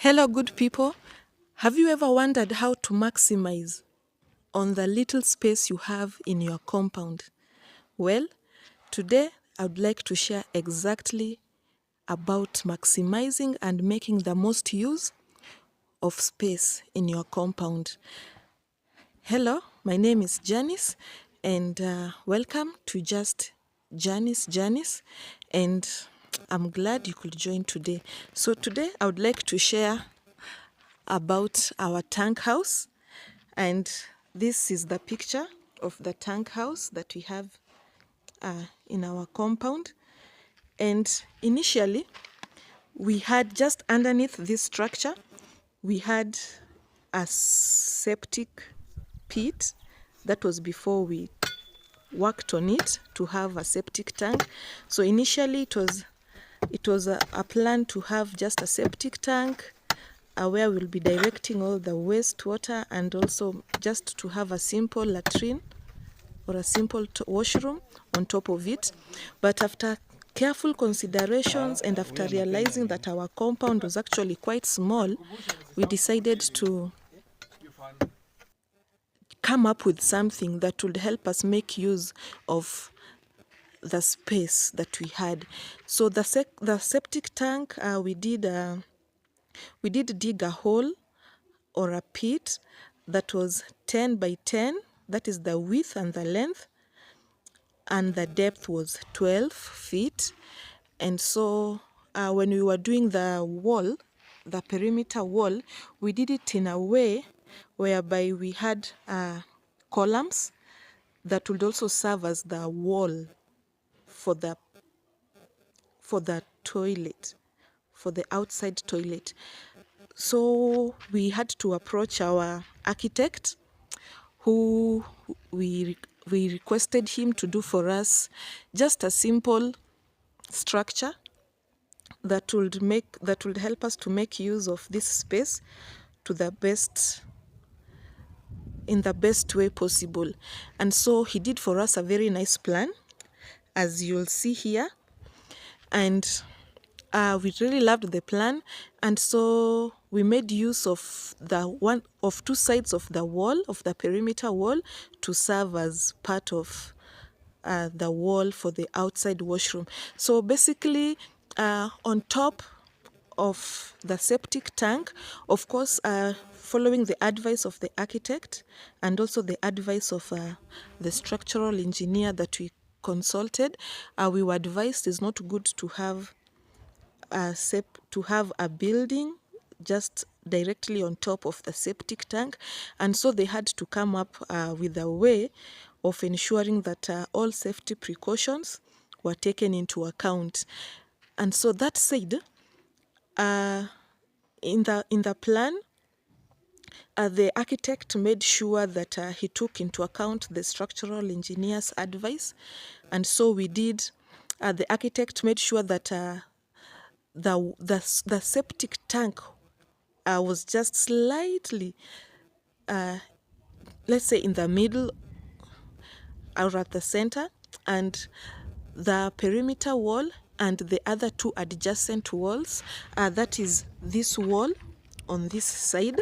Hello, good people. Have you ever wondered how to maximize on the little space you have in your compound? Well, today I would like to share exactly about maximizing and making the most use of space in your compound. Hello, my name is Janice, and welcome to Just Janice, and I'm glad you could join today. So today I would like to share about our tank house, and this is the picture of the tank house that we have in our compound. And initially we had just underneath this structure we had a septic pit. That was before we worked on it to have a septic tank. So initially it was a plan to have just a septic tank where we'll be directing all the wastewater, and also just to have a simple latrine or a simple washroom on top of it. But after careful considerations and after realizing that our compound was actually quite small, we decided to come up with something that would help us make use of the space that we had. So the septic tank, we did dig a hole or a pit that was 10 by 10. That is the width and the length, and the depth was 12 feet. And so when we were doing the wall, the perimeter wall, we did it in a way whereby we had columns that would also serve as the wall for the toilet, for the outside toilet. So we had to approach our architect, who we requested him to do for us just a simple structure that would help us to make use of this space to the best, in the best way possible. And so he did for us a very nice plan, as you'll see here. And we really loved the plan, and so we made use of one of two sides of the wall, of the perimeter wall, to serve as part of the wall for the outside washroom. So basically, on top of the septic tank, of course, following the advice of the architect and also the advice of the structural engineer that we consulted, we were advised it's not good to have a building just directly on top of the septic tank. And so they had to come up with a way of ensuring that all safety precautions were taken into account. And so that said, in the plan, the architect made sure that he took into account the structural engineer's advice. And so we did, the architect made sure that the septic tank was just slightly, let's say, in the middle or at the center, and the perimeter wall and the other two adjacent walls, that is this wall on this side,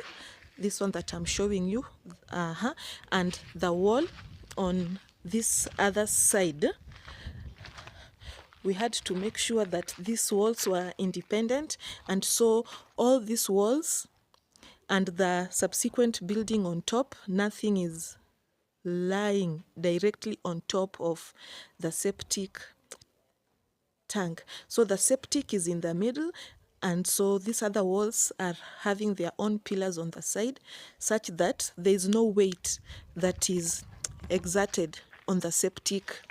this one that I'm showing you, and the wall on this other side. We had to make sure that these walls were independent, and so all these walls and the subsequent building on top, nothing is lying directly on top of the septic tank. So the septic is in the middle, and so these other walls are having their own pillars on the side, such that there is no weight that is exerted on the septic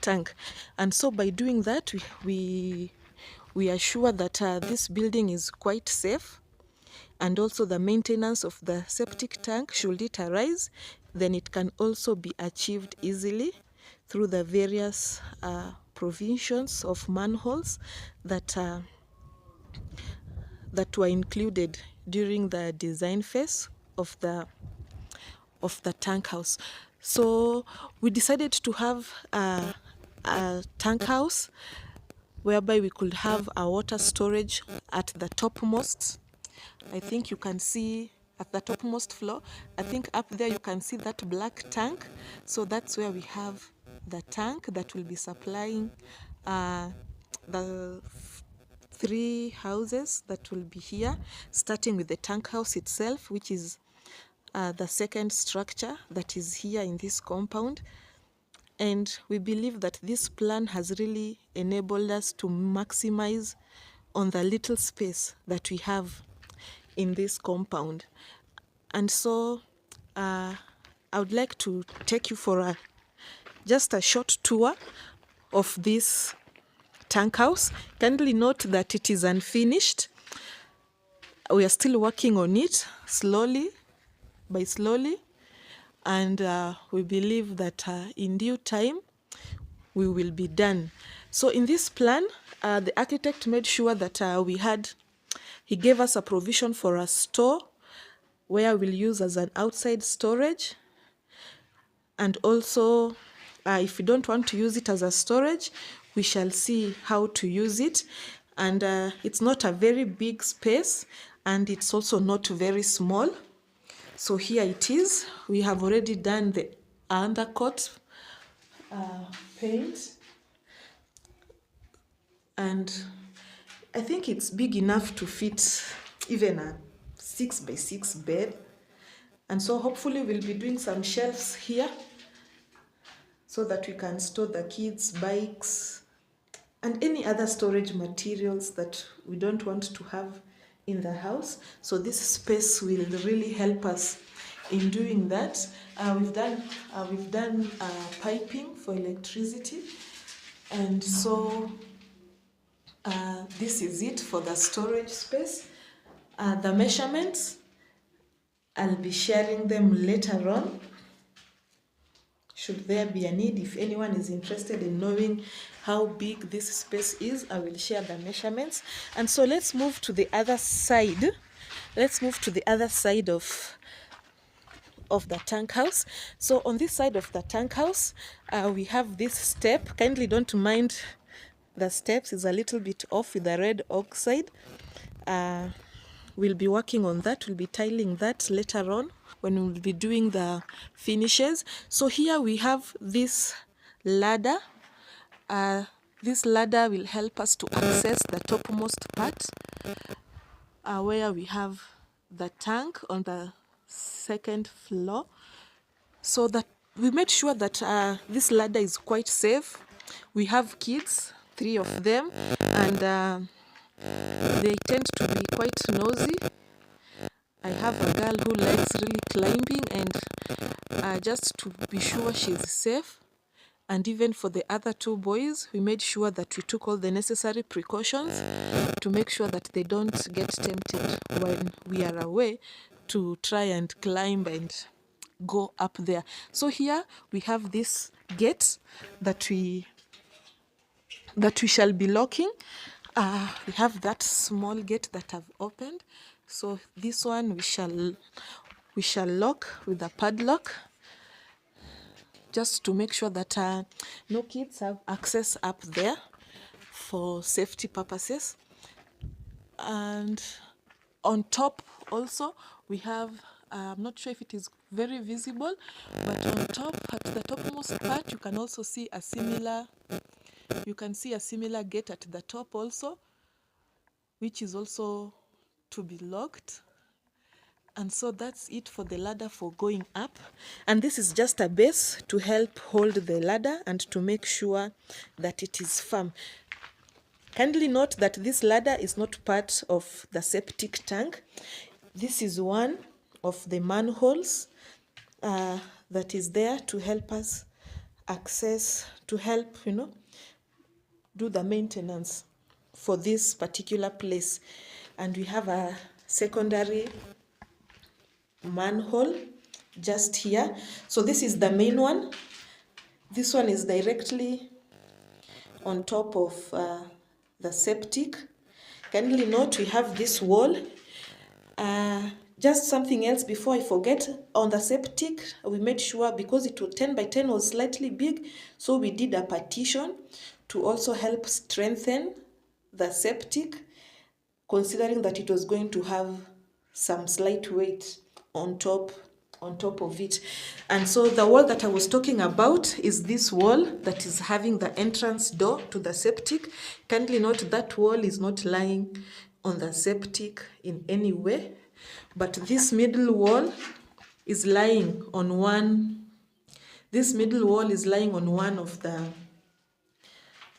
tank. And so by doing that, we are sure that this building is quite safe, and also the maintenance of the septic tank, should it arise, then it can also be achieved easily through the various provisions of manholes that were included during the design phase of the tank house. So we decided to have a tank house whereby we could have a water storage at the topmost. I think you can see at the topmost floor, I think up there you can see that black tank. So that's where we have the tank that will be supplying the 3 houses that will be here, starting with the tank house itself, which is the second structure that is here in this compound. And we believe that this plan has really enabled us to maximize on the little space that we have in this compound. And so I would like to take you for just a short tour of this tank house. Kindly note that it is unfinished. We are still working on it slowly by slowly, and we believe that in due time we will be done. So in this plan, the architect made sure that he gave us a provision for a store where we'll use as an outside storage. And also, if we don't want to use it as a storage, we shall see how to use it. And it's not a very big space, and it's also not very small. So here it is. We have already done the undercoat paint, and I think it's big enough to fit even a 6x6 bed. And so hopefully we'll be doing some shelves here so that we can store the kids' bikes and any other storage materials that we don't want to have in the house. So this space will really help us in doing that. We've done piping for electricity, and so this is it for the storage space. The measurements, I'll be sharing them later on, should there be a need. If anyone is interested in knowing how big this space is, I will share the measurements. And so let's move to the other side. Let's move to the other side of the tank house. So on this side of the tank house, we have this step. Kindly don't mind the steps, is a little bit off with the red oxide. We'll be working on that. We'll be tiling that later on when we'll be doing the finishes. So here we have this ladder. This ladder will help us to access the topmost part, where we have the tank on the second floor. So that we made sure that this ladder is quite safe. We have kids, 3 of them, and they tend to be quite nosy. I have a girl who likes really climbing, and just to be sure she's safe, and even for the other 2 boys, we made sure that we took all the necessary precautions to make sure that they don't get tempted when we are away to try and climb and go up there. So here we have this gate that we shall be locking. We have that small gate that I've opened. So this one we shall lock with a padlock, just to make sure that no kids have access up there for safety purposes. And on top also we have, I'm not sure if it is very visible, but on top, at the topmost part, you can also see a similar gate at the top also, which is also to be locked. And so that's it for the ladder for going up. And this is just a base to help hold the ladder and to make sure that it is firm. Kindly note that this ladder is not part of the septic tank. This is one of the manholes that is there to help us access, to help, do the maintenance for this particular place. And we have a secondary manhole just here. So this is the main one. This one is directly on top of the septic. Kindly note we have this wall. Just something else before I forget, on the septic we made sure, because it was 10 by 10 was slightly big, so we did a partition to also help strengthen the septic, considering that it was going to have some slight weight on top of it. And so the wall that I was talking about is this wall that is having the entrance door to the septic. Kindly note that wall is not lying on the septic in any way, but this middle wall is lying on one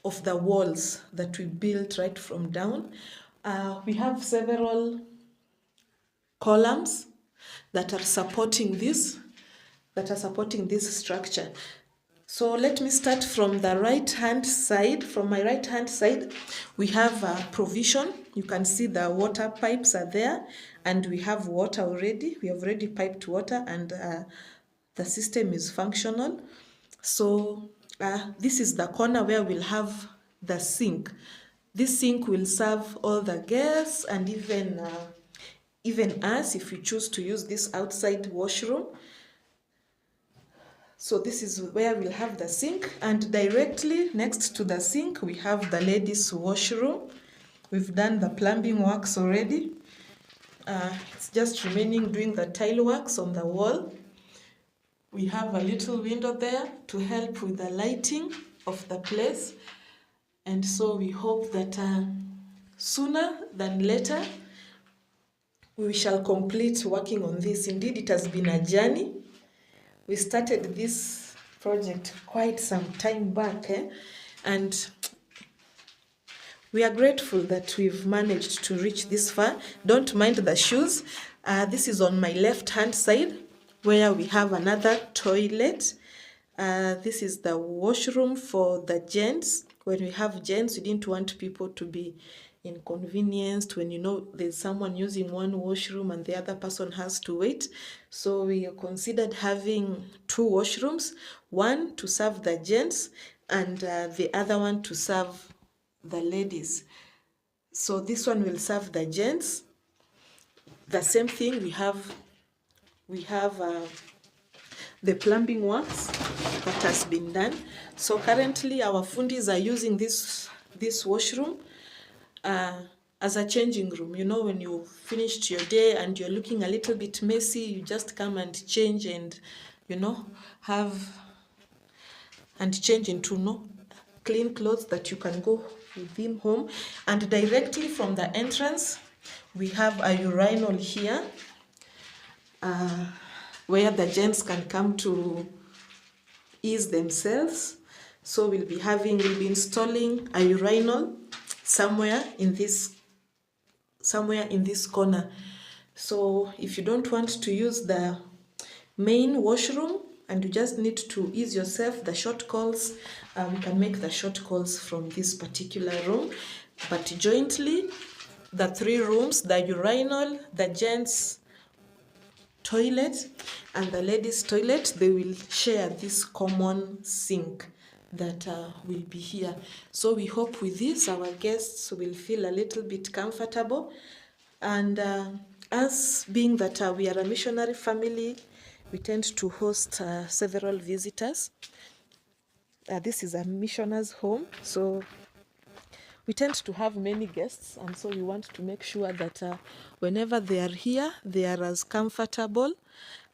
of the walls that we built right from down. We have several columns that are supporting this structure. So let me start from the right hand side. From my right hand side, we have a provision. You can see the water pipes are there, and we have water already. We have already piped water, and the system is functional. So this is the corner where we'll have the sink. This sink will serve all the guests and even us if we choose to use this outside washroom. So this is where we'll have the sink, and directly next to the sink we have the ladies' washroom. We've done the plumbing works already. It's just remaining doing the tile works on the wall. We have a little window there to help with the lighting of the place. And so we hope that sooner than later we shall complete working on this. Indeed, it has been a journey. We started this project quite some time back, and we are grateful that we've managed to reach this far. Don't mind the shoes. This is on my left hand side where we have another toilet. This is the washroom for the gents. When we have gents, we didn't want people to be inconvenienced when there's someone using one washroom and the other person has to wait. So we considered having two washrooms, one to serve the gents and the other one to serve the ladies. So this one will serve the gents. The same thing, we have the plumbing works that has been done. So currently our fundis are using this washroom as a changing room. When you finished your day and you're looking a little bit messy, you just come and change and change into clean clothes that you can go within home. And directly from the entrance we have a urinal here where the gents can come to ease themselves. So we'll be installing a urinal somewhere in this corner. So if you don't want to use the main washroom and you just need to ease yourself, the short calls, we can make the short calls from this particular room. But jointly, the three rooms, the urinal, the gents' toilet and the ladies' toilet, they will share this common sink that will be here. So we hope with this our guests will feel a little bit comfortable. And us being that we are a missionary family, we tend to host several visitors. This is a missioner's home, so we tend to have many guests, and so we want to make sure that whenever they are here, they are as comfortable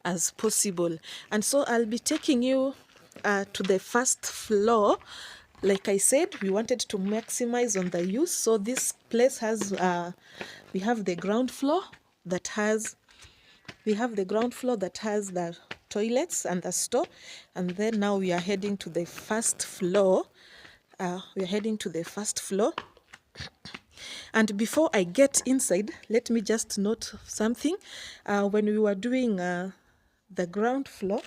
as possible. And so I'll be taking you to the first floor. Like I said, we wanted to maximize on the use. So this place has, we have the ground floor that has the toilets and the store. And then now we are heading to the first floor. And before I get inside, let me just note something. When we were doing the ground floor,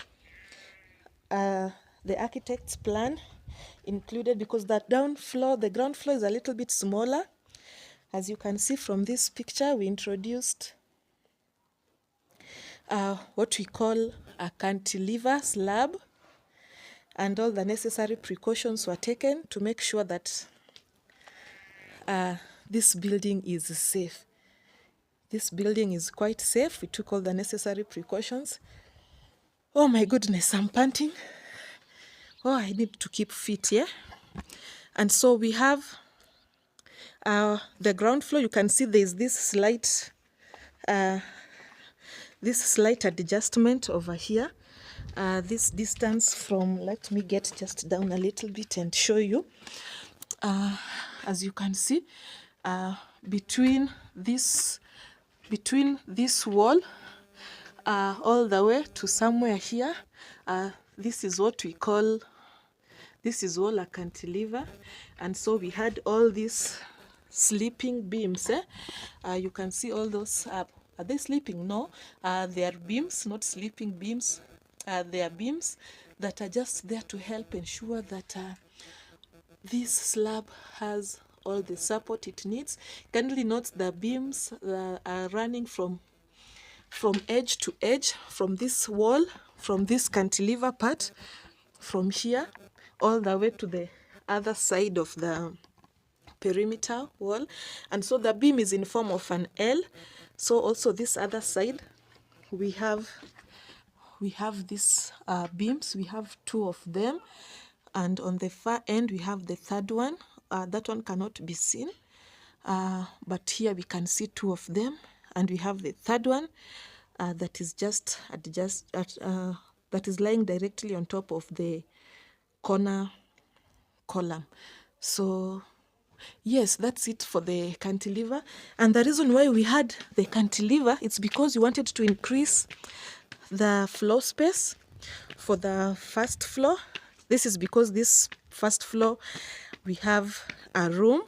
the architect's plan included, because the ground floor is a little bit smaller. As you can see from this picture, we introduced what we call a cantilever slab, and all the necessary precautions were taken to make sure that this building is safe. This building is quite safe. We took all the necessary precautions. Oh my goodness, I'm panting. Oh, I need to keep fit, yeah? And so we have the ground floor. You can see there's this slight adjustment over here. This distance from, let me get just down a little bit and show you. As you can see, between this wall all the way to somewhere here, this is what we call, this is all a cantilever. And so we had all these sleeping beams. You can see all those. Are they sleeping? No, they are beams, not sleeping beams. They are beams that are just there to help ensure that this slab has all the support it needs. Kindly note the beams are running from edge to edge, from this wall, from this cantilever part, from here all the way to the other side of the perimeter wall. And so the beam is in form of an L. So also this other side, we have these beams. We have two of them, and on the far end we have the third one. That one cannot be seen, but here we can see two of them, and we have the third one that is that is lying directly on top of the corner column. So yes, that's it for the cantilever. And the reason why we had the cantilever, it's because we wanted to increase the floor space for the first floor. This is because this first floor we have a room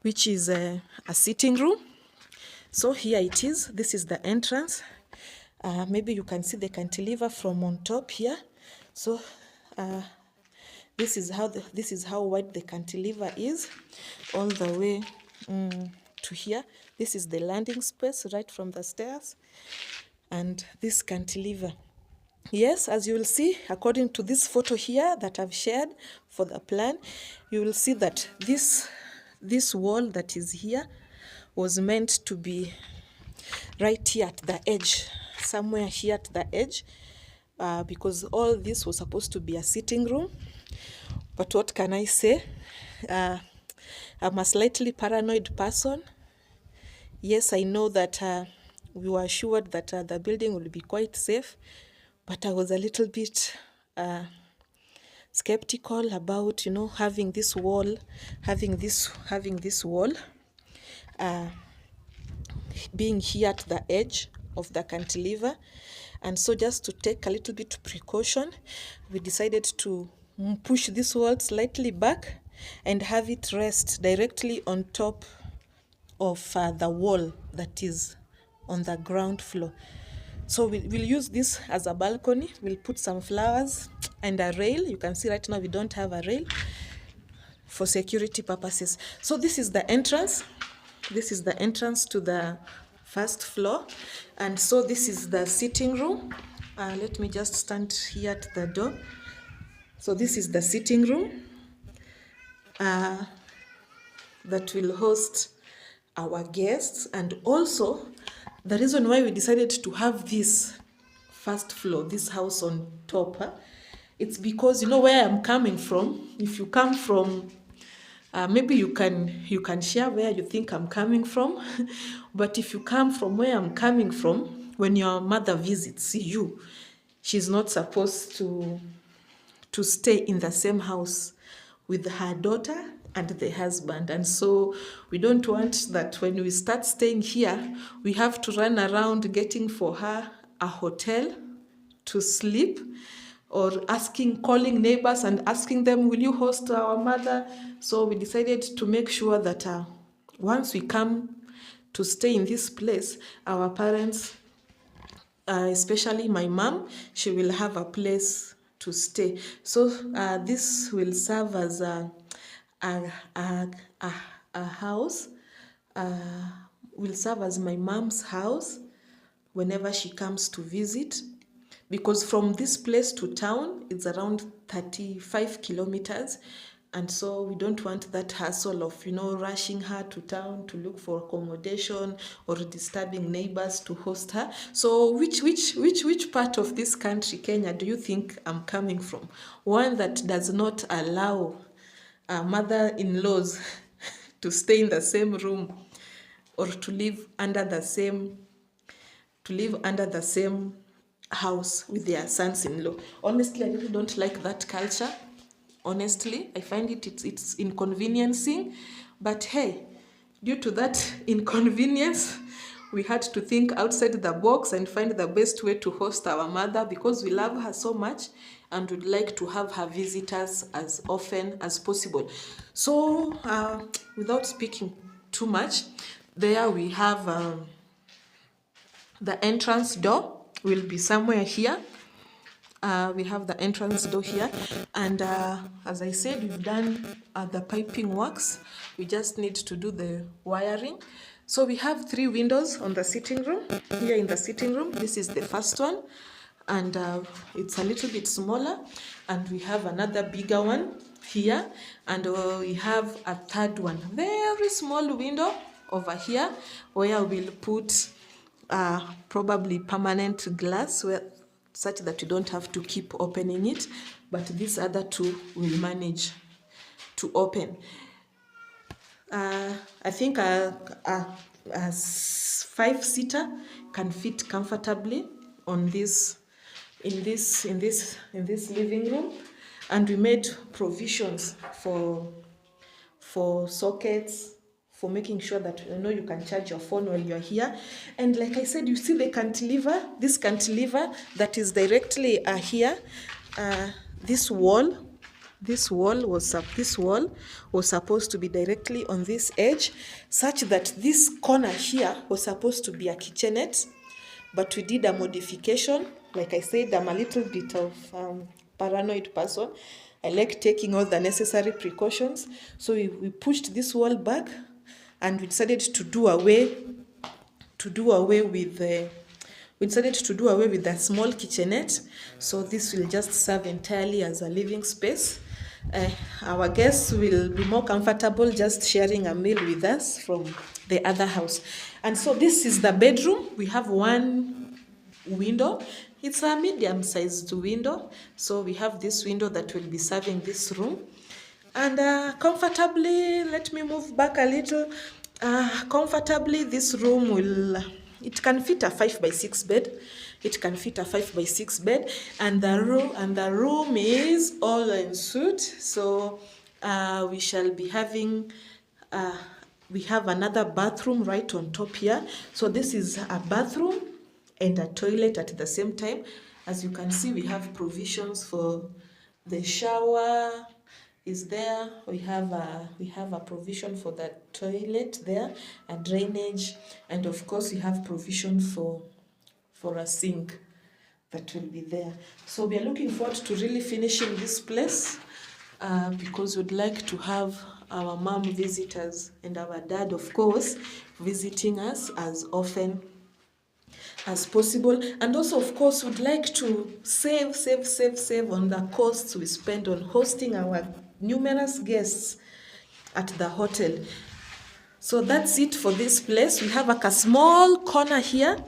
which is a sitting room. So here it is. This is the entrance. Maybe you can see the cantilever from on top here. So this is how wide the cantilever is, all the way to here. This is the landing space right from the stairs, and this cantilever. Yes, as you will see, according to this photo here that I've shared for the plan, you will see that this wall that is here was meant to be right here at the edge, somewhere here at the edge, because all this was supposed to be a sitting room. But what can I say? I'm a slightly paranoid person. Yes, I know that we were assured that the building will be quite safe, but I was a little bit skeptical about, having this wall, being here at the edge of the cantilever. And so just to take a little bit of precaution, we decided to push this wall slightly back and have it rest directly on top of the wall that is on the ground floor. So we'll use this as a balcony. We'll put some flowers and a rail. You can see right now we don't have a rail for security purposes. So this is the entrance. This is the entrance to the first floor. And so this is the sitting room. Let me just stand here at the door. So this is the sitting room that will host our guests. And also the reason why we decided to have this first floor, this house on top, it's because where I'm coming from. If you come from maybe you can share where you think I'm coming from. But if you come from where I'm coming from, when your mother visits you, she's not supposed to stay in the same house with her daughter and the husband. And so we don't want that when we start staying here, we have to run around getting for her a hotel to sleep, or calling neighbors and asking them, will you host our mother? So we decided to make sure that once we come to stay in this place, our parents, especially my mom, she will have a place to stay. So this will serve as a house, will serve as my mom's house whenever she comes to visit. Because from this place to town, it's around 35 kilometers. And so we don't want that hassle of, rushing her to town to look for accommodation or disturbing neighbors to host her. So which part of this country, Kenya, do you think I'm coming from? One that does not allow mother-in-laws to stay in the same room or to live under the same house with their sons-in-law. Honestly, I really don't like that culture. Honestly, I find it's inconveniencing. But hey, due to that inconvenience, we had to think outside the box and find the best way to host our mother, because we love her so much and would like to have her visitors as often as possible. So, without speaking too much, there we have the entrance door will be somewhere here. We have the entrance door here, and as I said, we've done the piping works. We just need to do the wiring. So we have 3 windows on the sitting room. Here in the sitting room, this is the first one, and it's a little bit smaller, and we have another bigger one here, and we have a third one, very small window over here, where we'll put probably permanent glass, where such that you don't have to keep opening it, but these other 2 will manage to open. I think a 5-seater can fit comfortably on this in this living room, and we made provisions for sockets, for making sure that you can charge your phone while you're here. And like I said, you see the cantilever, this cantilever that is directly here. This wall was supposed to be directly on this edge, such that this corner here was supposed to be a kitchenette, but we did a modification. Like I said, I'm a little bit of paranoid person. I like taking all the necessary precautions. So we pushed this wall back, and we decided to do away with the small kitchenette. So this will just serve entirely as a living space. Our guests will be more comfortable just sharing a meal with us from the other house. And so this is the bedroom. We have 1 window. It's a medium-sized window. So we have this window that will be serving this room. And comfortably, let me move back a little. Comfortably, this room it can fit a 5x6 bed. It can fit a 5x6 bed, and the room is all en suite. So we shall be having. We have another bathroom right on top here. So this is a bathroom and a toilet at the same time. As you can see, we have provisions for the shower is there. We have a provision for the toilet there, a drainage, and of course we have provision for a sink that will be there. So we are looking forward to really finishing this place, because we'd like to have our mom visitors and our dad, of course, visiting us as often as possible. And also, of course, we'd like to save on the costs we spend on hosting our numerous guests at the hotel. So that's it for this place. We have a small corner here.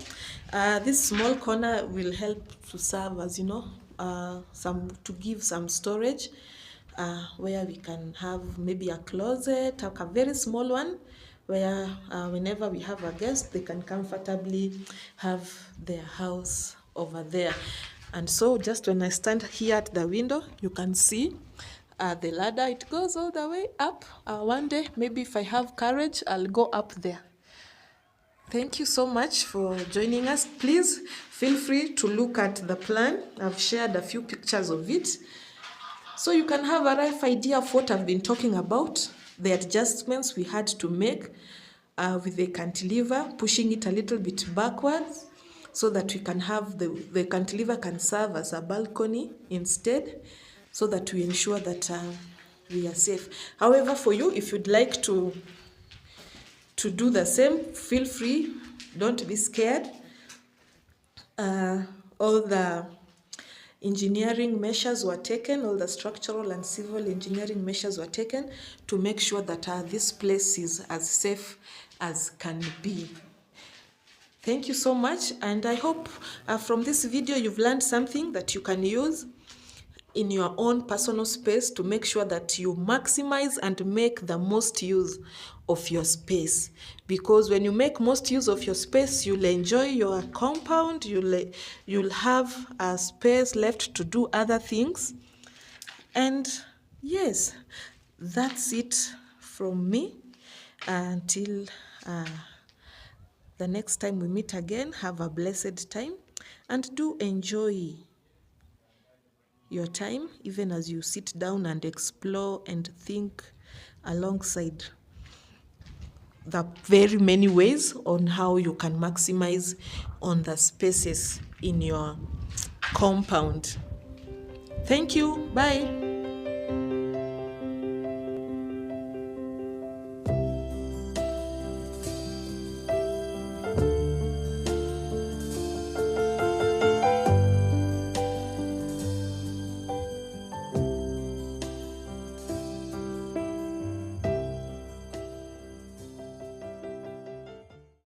This small corner will help to serve as to give some storage, where we can have maybe a closet, a very small one, where whenever we have a guest, they can comfortably have their house over there. And so just when I stand here at the window, you can see the ladder. It goes all the way up. One day, maybe if I have courage, I'll go up there. Thank you so much for joining us. Please feel free to look at the plan. I've shared a few pictures of it, so you can have a rough idea of what I've been talking about, the adjustments we had to make with the cantilever, pushing it a little bit backwards so that we can have the cantilever can serve as a balcony instead, so that we ensure that we are safe. However, for you, if you'd like to do the same, feel free. Don't be scared. All the engineering measures were taken, all the structural and civil engineering measures were taken to make sure that this place is as safe as can be. Thank you so much, and I hope from this video you've learned something that you can use in your own personal space to make sure that you maximize and make the most use of your space. Because when you make most use of your space, you'll enjoy your compound, you'll have a space left to do other things. And yes, that's it from me. Until the next time we meet again, have a blessed time and do enjoy your time, even as you sit down and explore and think alongside the very many ways on how you can maximize on the spaces in your compound. Thank you. Bye.